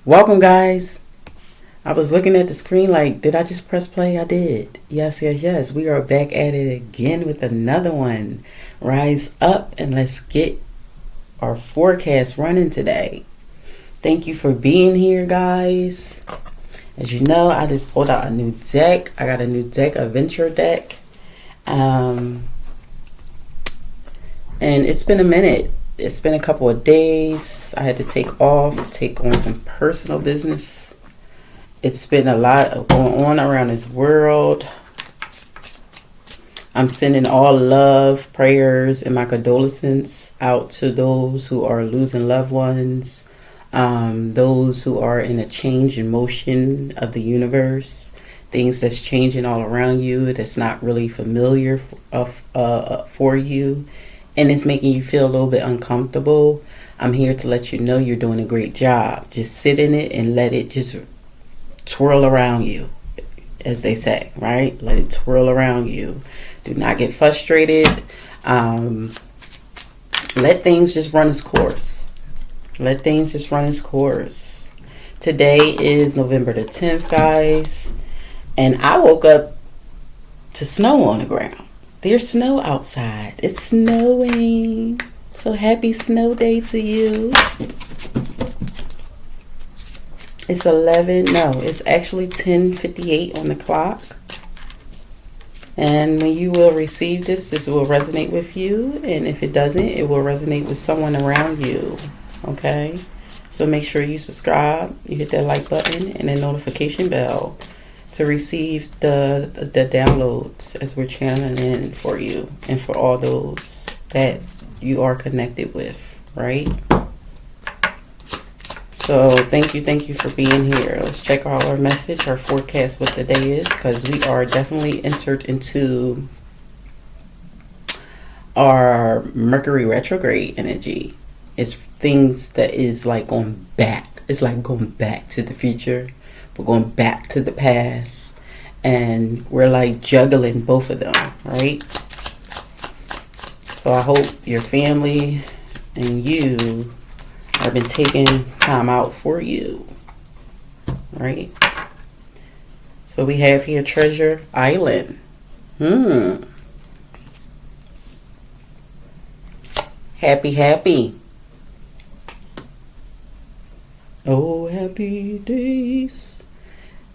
Welcome, guys. I was looking at the screen like, did I just press play? I did. Yes, yes, yes. We are back at it again with another one. Rise up and let's get our forecast running today. Thank you for being here, guys. As you know, I just pulled out a new deck. I got a new deck, a Venture deck. And it's been a minute. It's been a couple of days. I had to take on some personal business. It's been a lot going on around this world. I'm sending all love, prayers, and my condolences out to those who are losing loved ones, those who are in a change in motion of the universe, things that's changing all around you that's not really familiar for you, and it's making you feel a little bit uncomfortable. I'm here to let you know you're doing a great job. Just sit in it and let it just twirl around you, as they say, right? Let it twirl around you. Do not get frustrated. Let things just run its course. Let things just run its course. Today is November the 10th, guys, and I woke up to snow on the ground. There's snow outside. It's snowing. So happy snow day to you. It's it's actually 10:58 on the clock. And when you will receive this will resonate with you. And if it doesn't, it will resonate with someone around you. Okay? So make sure you subscribe. You hit that like button and the notification bell to receive the downloads as we're channeling in for you and for all those that you are connected with, right? So thank you for being here. Let's check out our message, our forecast, what the day is, because we are definitely entered into our Mercury retrograde energy. It's things that is like going back. It's like going back to the future. We're going back to the past. And we're like juggling both of them, right? So I hope your family and you have been taking time out for you, right? So we have here Treasure Island. Happy. Oh, happy days.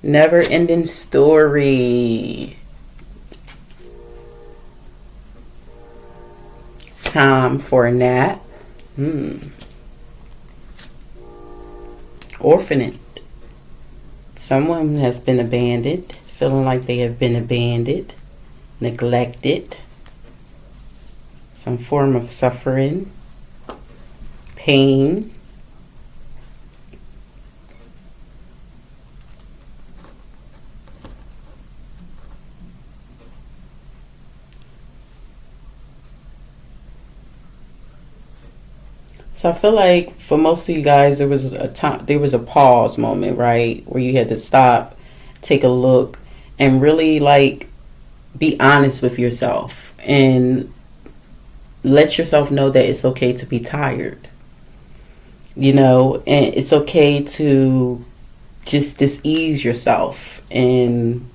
Never ending story. Time for a nap. Orphanage. Someone has been abandoned, feeling like they have been abandoned, neglected, some form of suffering, pain. So I feel like for most of you guys, there was a pause moment, right? Where you had to stop, take a look, and really like be honest with yourself and let yourself know that it's okay to be tired. And it's okay to just dis-ease yourself and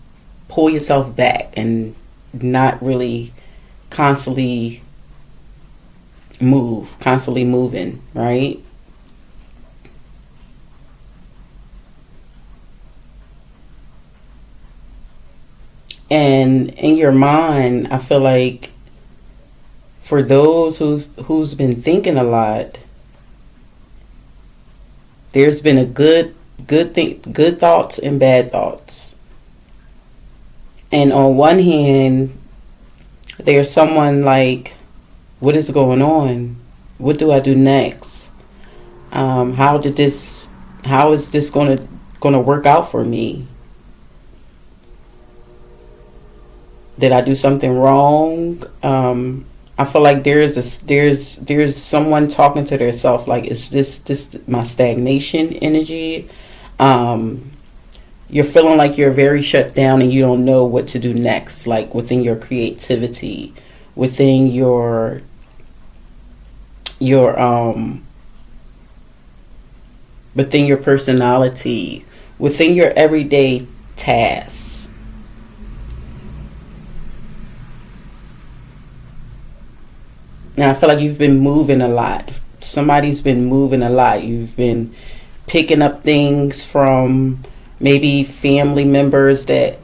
pull yourself back and not really constantly moving, right? And in your mind, I feel like for those who's been thinking a lot, there's been a good thoughts and bad thoughts. And on one hand, there's someone like, what is going on? What do I do next? How is this gonna work out for me? Did I do something wrong? I feel like there's someone talking to themselves like, is this my stagnation energy? You're feeling like you're very shut down and you don't know what to do next, like within your creativity, within your within your personality, within your everyday tasks. And I feel like you've been moving a lot. Somebody's been moving a lot. You've been picking up things from maybe family members that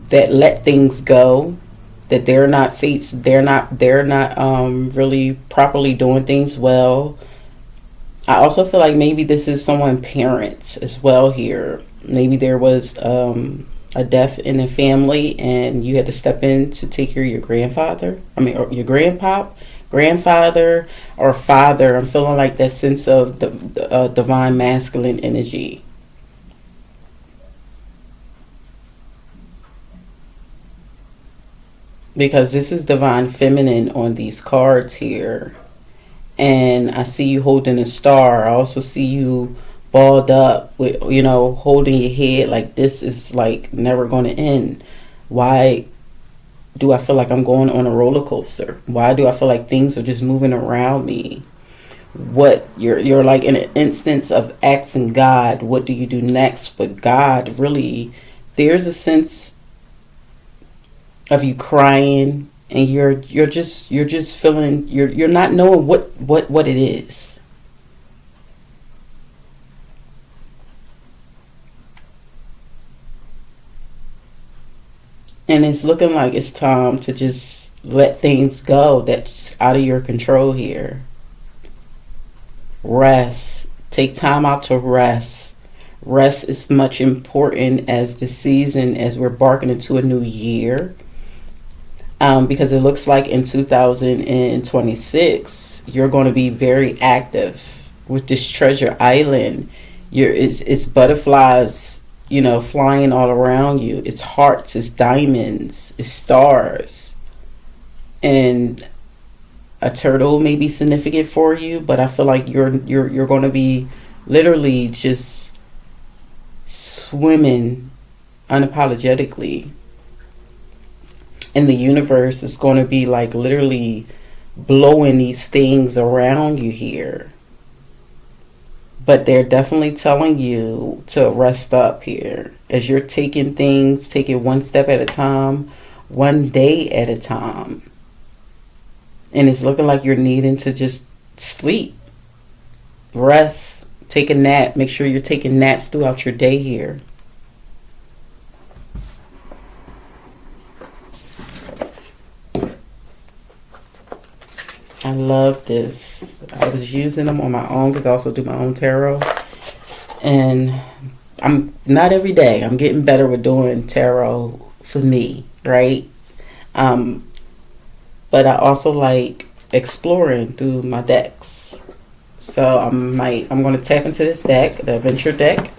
let things go, that they're not really properly doing things well. I also feel like maybe this is someone parents as well here. Maybe there was a death in the family and you had to step in to take care of your grandfather. I mean, or your grandfather or father. I'm feeling like that sense of the divine masculine energy. Because this is divine feminine on these cards here. And I see you holding a star. I also see you balled up with, holding your head like this is like never going to end. Why do I feel like I'm going on a roller coaster? Why do I feel like things are just moving around me? What you're like in an instance of asking God, what do you do next? But God, really, there's a sense of you crying, and you're just feeling, you're not knowing what it is. And it's looking like it's time to just let things go that's out of your control here. Rest. Take time out to rest. Rest is much important as the season, as we're barking into a new year. Because it looks like in 2026, you're going to be very active with this treasure island. It's butterflies, flying all around you. It's hearts, it's diamonds, it's stars, and a turtle may be significant for you. But I feel like you're going to be literally just swimming unapologetically. And the universe is going to be like literally blowing these things around you here. But they're definitely telling you to rest up here. As you're taking things, take it one step at a time, one day at a time. And it's looking like you're needing to just sleep, rest, take a nap. Make sure you're taking naps throughout your day here. I love this. I was using them on my own because I also do my own tarot. And I'm not every day. I'm getting better with doing tarot for me, right? Um, but I also like exploring through my decks. So I'm going to tap into this deck, the Adventure deck.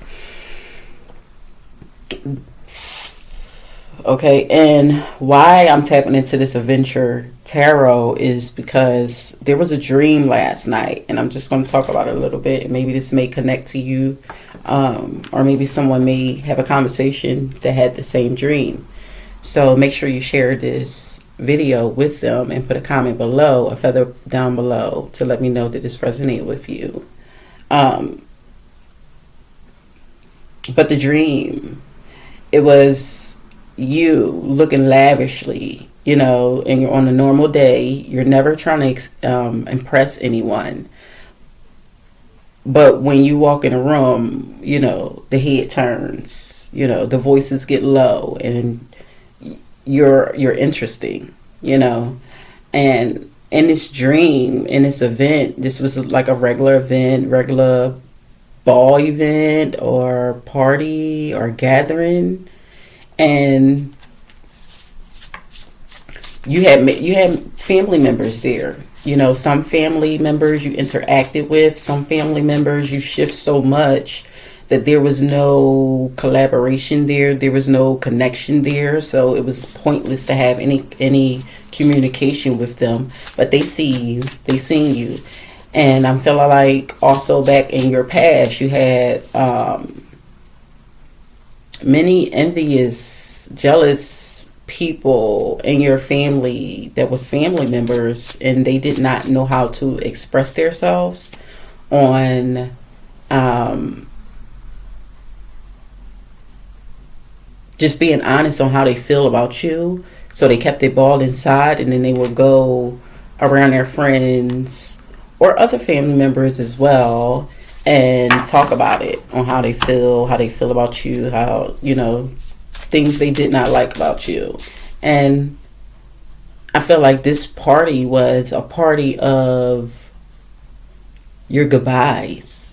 Okay, and why I'm tapping into this Adventure Tarot is because there was a dream last night, and I'm just going to talk about it a little bit, and maybe this may connect to you, or maybe someone may have a conversation that had the same dream. So make sure you share this video with them and put a comment below, a feather down below, to let me know that this resonated with you. But the dream, it was you looking lavishly, and you're on a normal day. You're never trying to impress anyone. But when you walk in a room, the head turns, the voices get low, and you're interesting, And in this dream, in this event, this was like a regular event, regular ball event or party or gathering. And you had family members there. Some family members you interacted with, some family members you shift so much that there was no collaboration there, there was no connection there, so it was pointless to have any communication with them. But they see you, they seen you. And I'm feeling like also back in your past you had many envious, jealous people in your family that were family members, and they did not know how to express themselves on um, just being honest on how they feel about you. So they kept it all inside, and then they would go around their friends or other family members as well and talk about it on how they feel about you, how, things they did not like about you. And I feel like this party was a party of your goodbyes.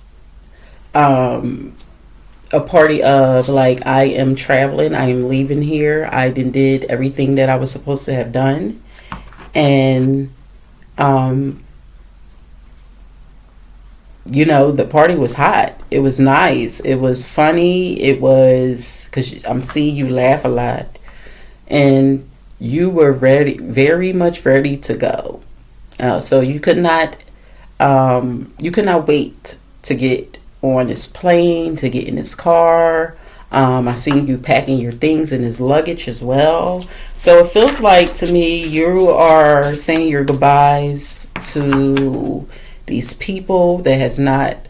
A party of like, I am traveling, I am leaving here, I did everything that I was supposed to have done. And the party was hot, it was nice, it was funny, it was, because I'm seeing you laugh a lot, and you were ready, very much ready to go. So you could not wait to get on this plane, to get in this car. I seen you packing your things in his luggage as well. So it feels like to me you are saying your goodbyes to these people that is not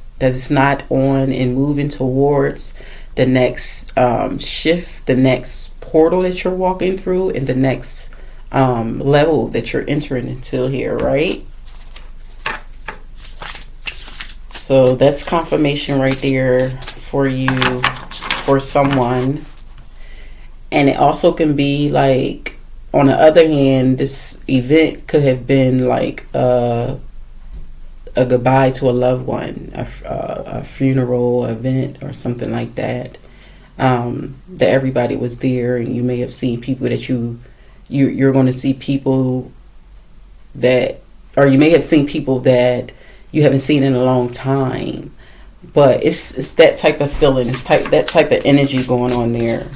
on and moving towards the next shift, the next portal that you're walking through, and the next level that you're entering into here, right? So that's confirmation right there for you, for someone. And it also can be like, on the other hand, this event could have been like a goodbye to a loved one, a funeral event or something like that. That everybody was there, and you may have seen people that you're going to see people that, or you may have seen people that you haven't seen in a long time. But it's that type of feeling, that type of energy going on there.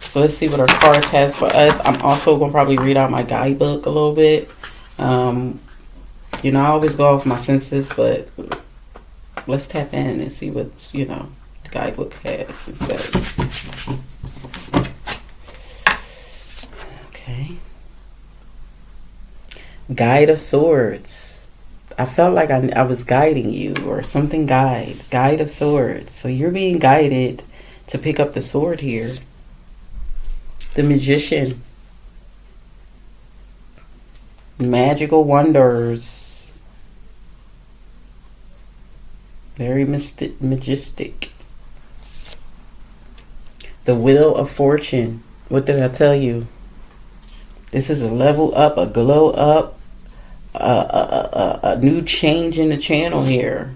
So let's see what our cards has for us. I'm also going to probably read out my guidebook a little bit. I always go off my senses, but let's tap in and see what's, the guidebook has and says. Okay. Guide of Swords. I felt like I was guiding you, or something. Guide of Swords. So you're being guided to pick up the sword here. The Magician. Magical wonders. Very majestic. The Wheel of Fortune. What did I tell you? This is a level up, a glow up, a new change in the channel here.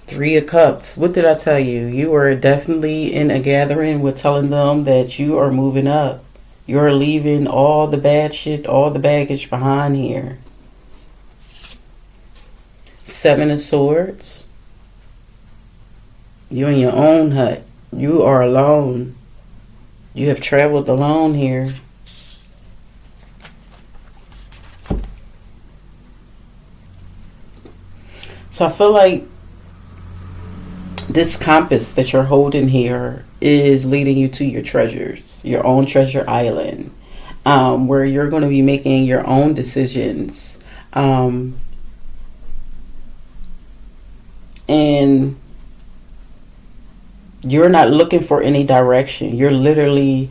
3 of Cups. What did I tell you? You were definitely in a gathering with telling them that you are moving up. You're leaving all the bad shit, all the baggage behind here. 7 of Swords. You're in your own hut. You are alone. You have traveled alone here. So I feel like this compass that you're holding here is leading you to your treasures, your own treasure island, where you're going to be making your own decisions. And you're not looking for any direction. You're literally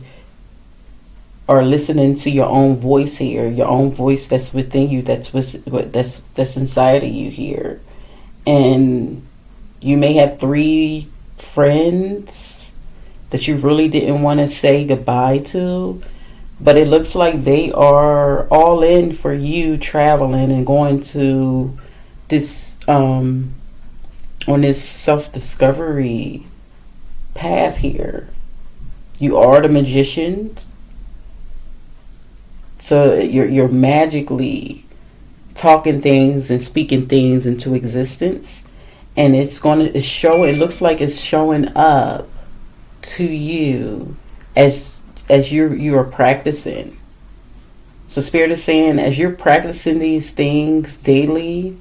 are listening to your own voice here, your own voice that's within you, that's inside of you here. And you may have 3 friends that you really didn't want to say goodbye to, but it looks like they are all in for you traveling and going to this on this self-discovery path here. You are the Magician, so you're magically talking things and speaking things into existence, and it looks like it's showing up to you as you are practicing. So Spirit is saying, as you're practicing these things daily,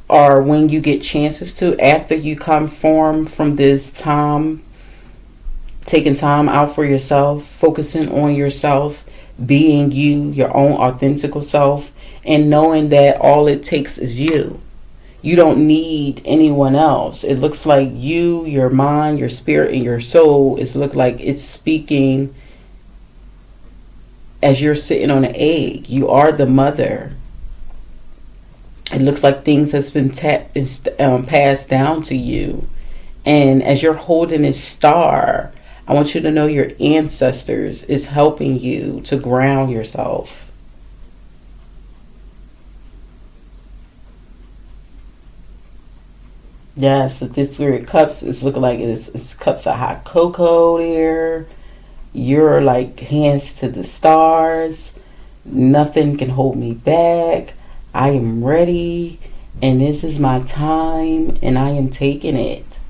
or when you get chances to, after you come from this time, taking time out for yourself, focusing on yourself, being you, your own authentic self, and knowing that all it takes is you. You don't need anyone else. It looks like you, your mind, your spirit, and your soul is look like it's speaking as you're sitting on an egg. You are the mother. It looks like things has been passed down to you. And as you're holding this star, I want you to know your ancestors is helping you to ground yourself. Yes, this Three of Cups is looking like it's cups of hot cocoa there. You're like hands to the stars. Nothing can hold me back. I am ready, and this is my time, and I am taking it.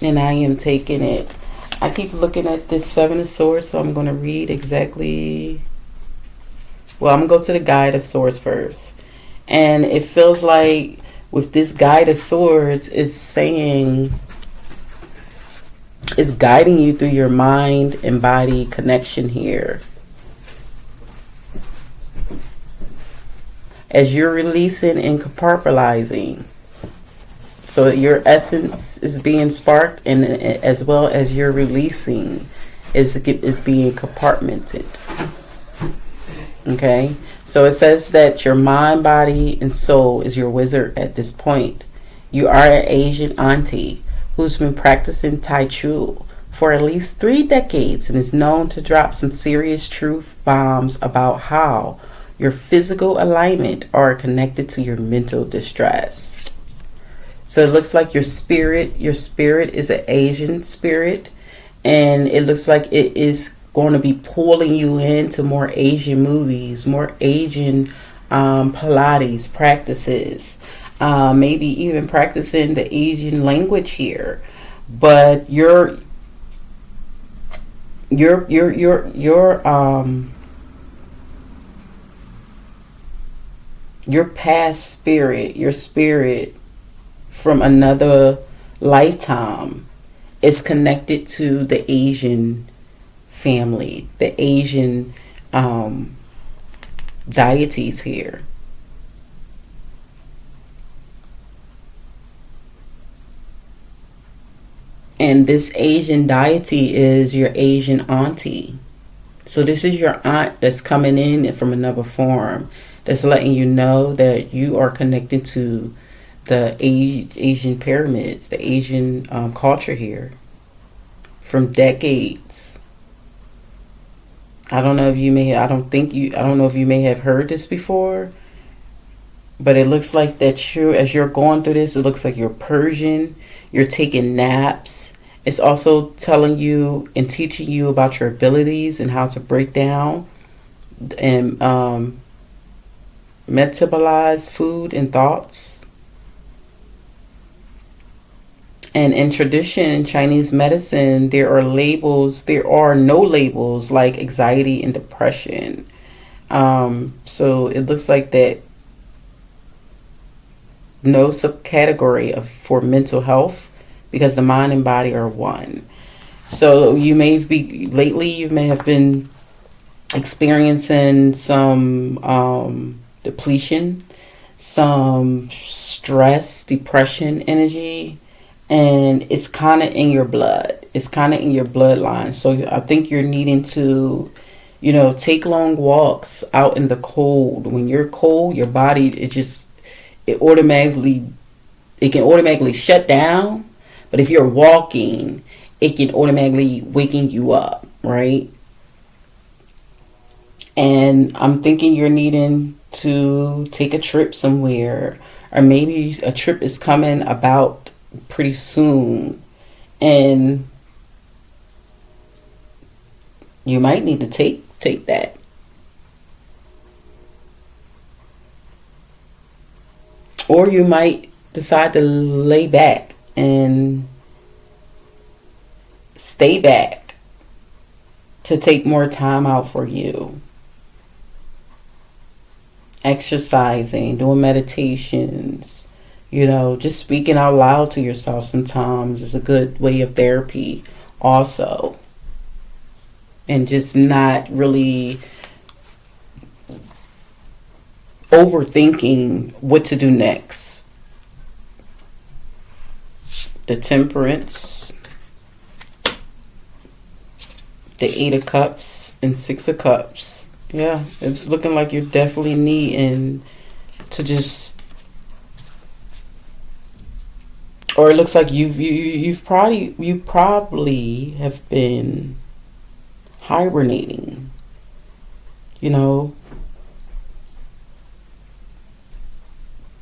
And I am taking it. I keep looking at this Seven of Swords, so I'm going to read exactly. Well, I'm going to go to the Guide of Swords first. And it feels like with this Guide of Swords is saying, is guiding you through your mind and body connection here. As you're releasing and compartmentalizing. So your essence is being sparked, and as well as you're releasing is being compartmented. Okay? So it says that your mind, body, and soul is your wizard at this point. You are an Asian auntie who's been practicing Tai Chi for at least 3 decades and is known to drop some serious truth bombs about how your physical alignment are connected to your mental distress. So it looks like your spirit is an Asian spirit, and it looks like it is going to be pulling you into more Asian movies, more Asian Pilates practices, maybe even practicing the Asian language here. But your past spirit, your spirit from another lifetime is connected to the Asian family, the Asian deities here. And this Asian deity is your Asian auntie. So this is your aunt that's coming in from another form, that's letting you know that you are connected to the Asian pyramids, the Asian culture here from decades. I don't know if you may have heard this before, but it looks like that as you're going through this, it looks like you're Persian, you're taking naps. It's also telling you and teaching you about your abilities and how to break down and metabolize food and thoughts. And in tradition, in Chinese medicine, there are no labels like anxiety and depression. So it looks like that no subcategory for mental health, because the mind and body are one. So you may have been experiencing some depletion, some stress, depression energy. And it's kind of in your blood. It's kind of in your bloodline. So I think you're needing to, take long walks out in the cold. When you're cold, your body, it can automatically shut down. But if you're walking, it can automatically waking you up, right? And I'm thinking you're needing to take a trip somewhere, or maybe a trip is coming about pretty soon, and you might need to take that. Or you might decide to lay back and stay back to take more time out for you. Exercising, doing meditations, just speaking out loud to yourself sometimes is a good way of therapy also. And just not really overthinking what to do next. The Temperance, the 8 of Cups, and 6 of Cups. Yeah, it's looking like you're definitely needing to just, or it looks like you probably have been hibernating, you know,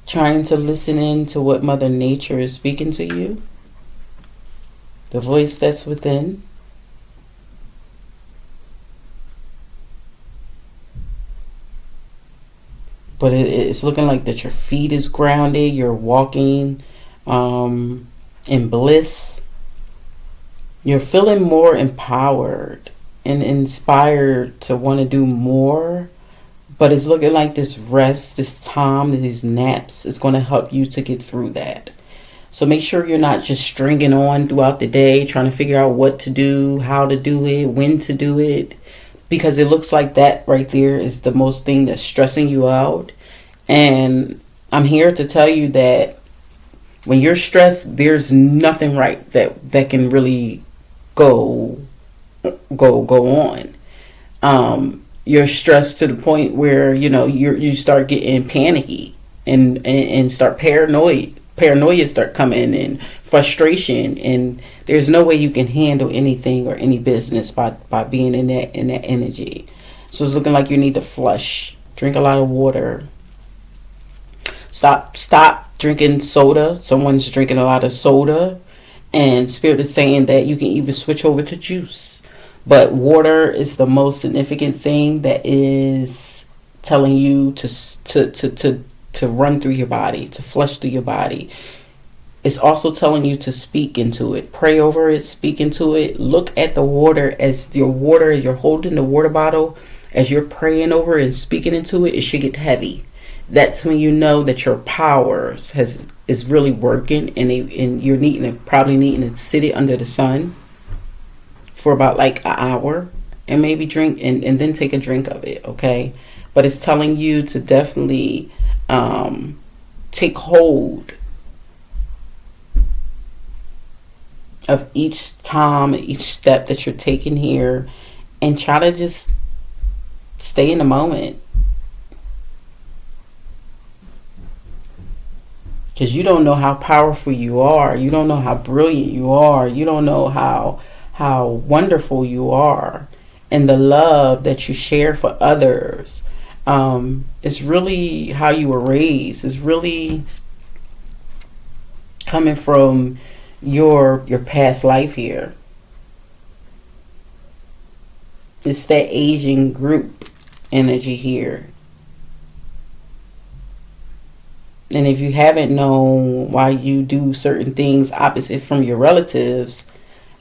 trying to listen in to what Mother Nature is speaking to you, the voice that's within. But it's looking like that your feet is grounded. You're walking in bliss. You're feeling more empowered and inspired to want to do more. But it's looking like this rest, this time, these naps is going to help you to get through that. So make sure you're not just stringing on throughout the day, trying to figure out what to do, how to do it, when to do it. Because it looks like that right there is the most thing that's stressing you out. And I'm here to tell you that when you're stressed, there's nothing right that can really go on. You're stressed to the point where you start getting panicky and start paranoia start coming, and frustration, and there's no way you can handle anything or any business by being in that energy. So it's looking like you need to flush, drink a lot of water, stop drinking soda. Someone's drinking a lot of soda, and Spirit is saying that you can even switch over to juice. But water is the most significant thing that is telling you to run through your body, to flush through your body. It's also telling you to speak into it, pray over it, speak into it. Look at the water as your water. You're holding the water bottle as you're praying over it and speaking into it. It should get heavy. That's when you know that your powers is really working, and you're probably needing to sit it under the sun for about like an hour, and maybe drink and then take a drink of it. Okay, but it's telling you to definitely take hold of each time, each step that you're taking here, and try to just stay in the moment. Because you don't know how powerful you are. You don't know how brilliant you are. You don't know how wonderful you are. And the love that you share for others. It's really how you were raised. It's really coming from your past life here. It's that Asian group energy here. And if you haven't known why you do certain things opposite from your relatives,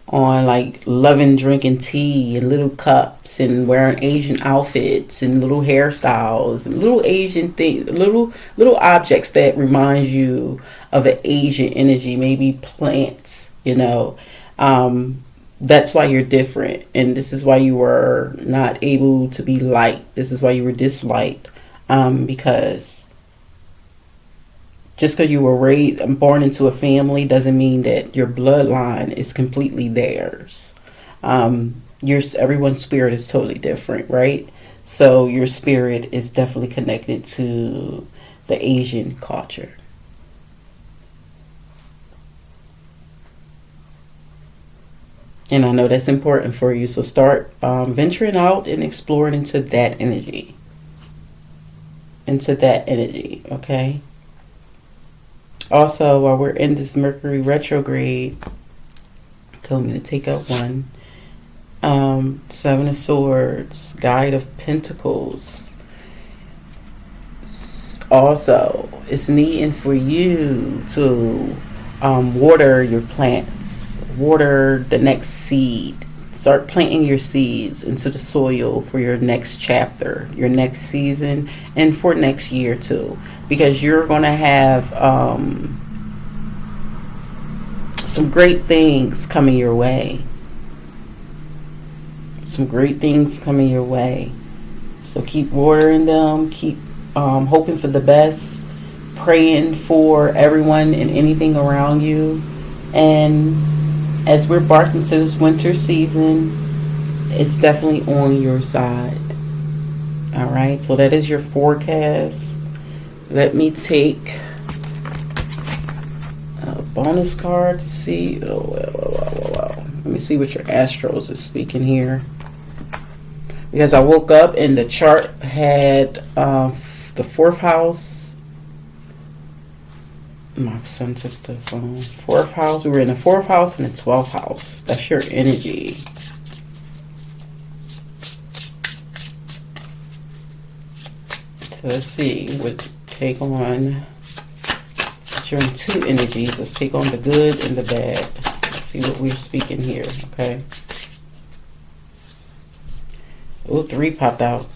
on like loving drinking tea and little cups and wearing Asian outfits and little hairstyles and little Asian things, little objects that remind you of an Asian energy, maybe plants, that's why you're different. And this is why you were not able to be liked. This is why you were disliked, because just because you were raised and born into a family doesn't mean that your bloodline is completely theirs. Everyone's spirit is totally different, right? So your spirit is definitely connected to the Asian culture. And I know that's important for you. So start venturing out and exploring into that energy. Okay? Also, while we're in this Mercury retrograde, told me to take out one. 7 of Swords, Guide of Pentacles. Also, it's needing for you to water your plants, water the next seed. Start planting your seeds into the soil for your next chapter, your next season, and for next year too. Because you're going to have some great things coming your way. So keep watering them. Keep hoping for the best, praying for everyone and anything around you. And as we're embarking to this winter season, it's definitely on your side. All right, so that is your forecast. Let me take a bonus card to see. Let me see what your Astros is speaking here. Because I woke up and the chart had the fourth house. My son took the phone. Fourth house. We were in the fourth house and the 12th house. That's your energy. So let's see what take on. Since you're in two energies, let's take on the good and the bad. Let's see what we're speaking here, okay? Oh, 3 popped out.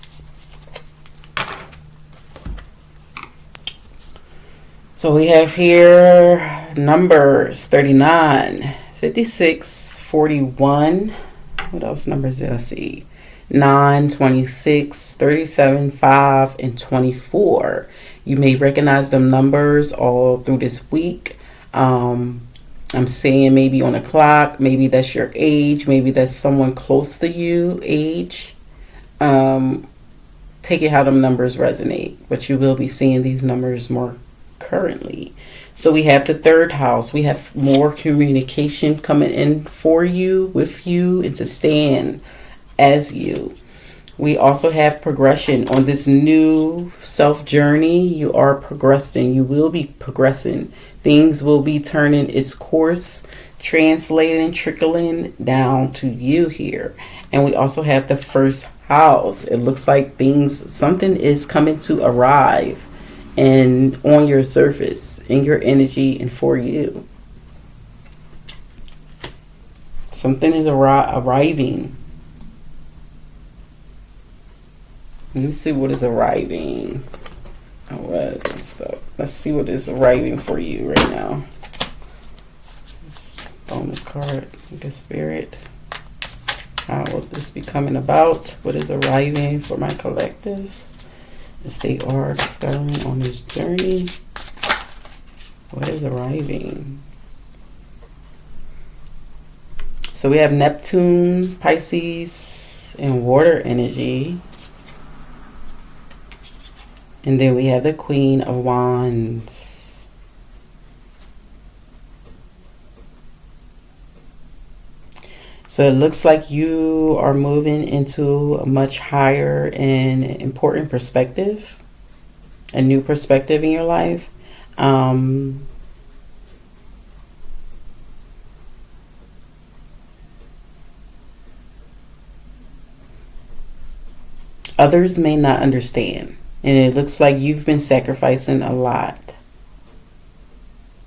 So we have here numbers 39, 56, 41. What else numbers did I see? 9, 26, 37, 5, and 24. You may recognize them numbers all through this week. I'm saying maybe on a clock, maybe that's your age, maybe that's someone close to you age. Take it how them numbers resonate, but you will be seeing these numbers more currently. So we have the third house. We have more communication coming in for you, with you, and to stand as you. We also have progression on this new self journey. You are progressing. You will be progressing. Things will be turning its course, translating, trickling down to you here. And we also have the first house. It looks like something is coming to arrive and on your surface, in your energy, and for you. Something is arriving. Let me see what is arriving. Let's see what is arriving for you right now. This bonus card, the spirit. How will this be coming about? What is arriving for my collective as they are discovering on this journey? What is arriving? So we have Neptune, Pisces, and water energy. And then we have the Queen of Wands. So it looks like you are moving into a much higher and important perspective, a new perspective in your life. Others may not understand. And it looks like you've been sacrificing a lot.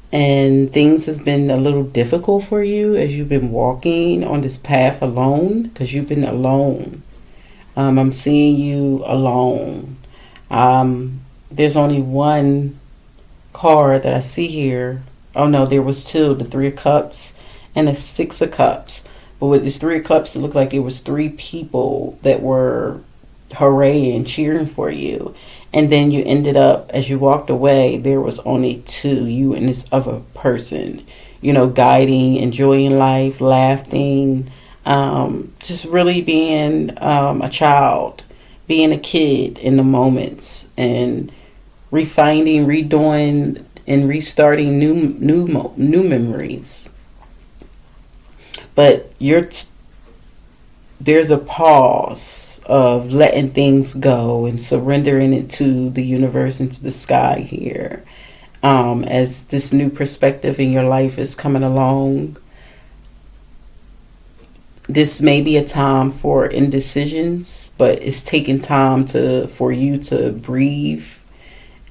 And things has been a little difficult for you as you've been walking on this path alone, because you've been alone. I'm seeing you alone. There's only one card that I see here. Oh no, there was 2, the 3 of Cups and the 6 of Cups. But with this 3 of Cups, it looked like it was 3 people that were hooray cheering for you, and then you ended up, as you walked away, there was only 2, you and this other person, guiding, enjoying life, laughing, just really being a child, being a kid in the moments, and refining, redoing, and restarting new memories. But there's a pause of letting things go and surrendering it to the universe and to the sky here. As this new perspective in your life is coming along, this may be a time for indecisions, but it's taking time for you to breathe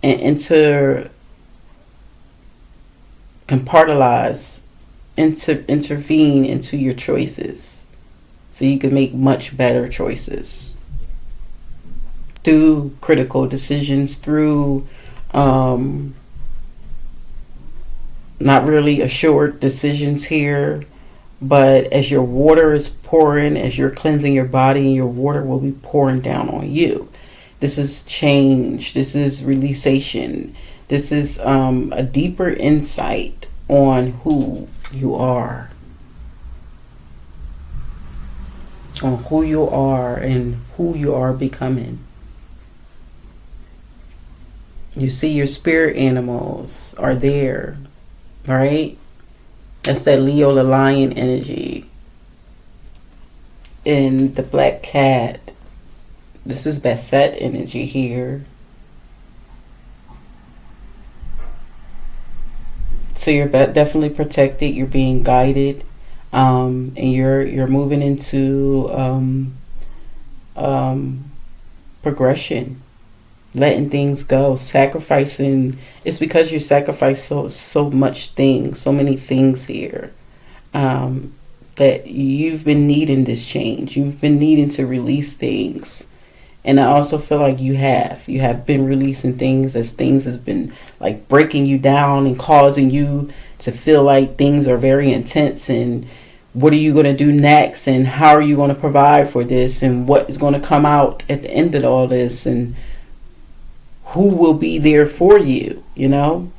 and to compartmentalize, intervene into your choices, so you can make much better choices through critical decisions, through not really assured decisions here. But as your water is pouring, as you're cleansing your body, your water will be pouring down on you. This is change. This is releasation. This is a deeper insight on who you are. On who you are and who you are becoming. You see your spirit animals are there, right? That's that Leo the lion energy. And the black cat. This is Basset energy here. So you're definitely protected. You're being guided, and you're moving into progression, letting things go, sacrificing. It's because you sacrifice so many things here, that you've been needing this change. You've been needing to release things. And I also feel like you have been releasing things as things has been like breaking you down and causing you to feel like things are very intense, and what are you going to do next, and how are you going to provide for this, and what is going to come out at the end of all this, and who will be there for you, you know?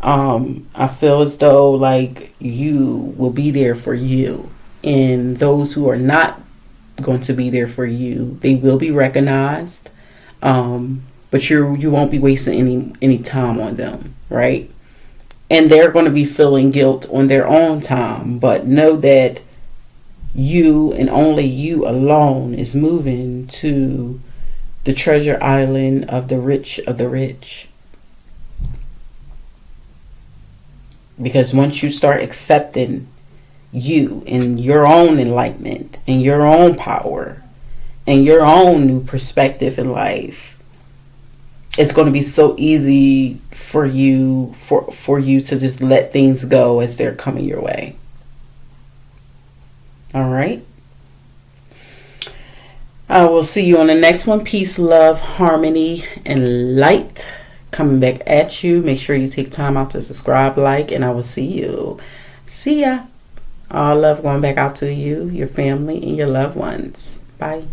I feel as though like you will be there for you, and those who are not going to be there for you, they will be recognized, but you won't be wasting any time on them, right? And they're going to be feeling guilt on their own time, but know that you and only you alone is moving to the treasure island of the rich of the rich. Because once you start accepting you and your own enlightenment and your own power and your own new perspective in life, it's going to be so easy for you to just let things go as they're coming your way. All right. I will see you on the next one. Peace, love, harmony, and light coming back at you. Make sure you take time out to subscribe, like, and I will see you. See ya. All love going back out to you, your family, and your loved ones. Bye.